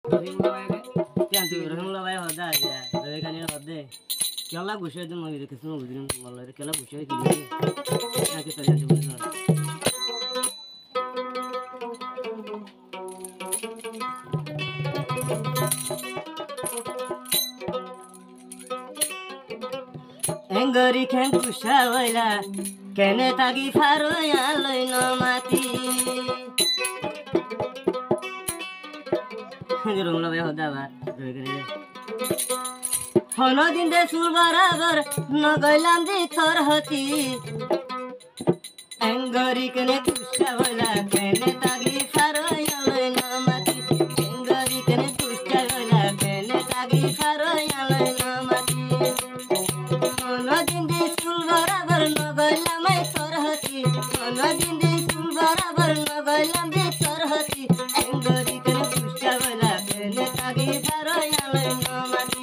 Tiang tu orang la bay hoda ya. Dari kan ya hoda. Kala gushe tu mau itu kesana budin malah kala gushe kini. Ya kita lihat dulu. Enggari keng kusha wala. Kene tagi faro ya loy no mati. Orang la bay hoda bar. Dari kan ya. Hono din de sul barabar no gailam di thor hati engari kene kusha wala kene tagi faro yaloi no mati engari kene kusha wala kene tagi faro yaloi no mati hono din de sul barabar no gailam ai thor hati hono din de sul barabar no gailam di thor hati engari kene kusha wala kene tagi faro yaloi no mati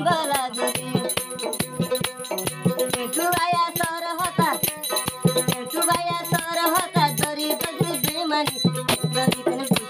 Bala मानी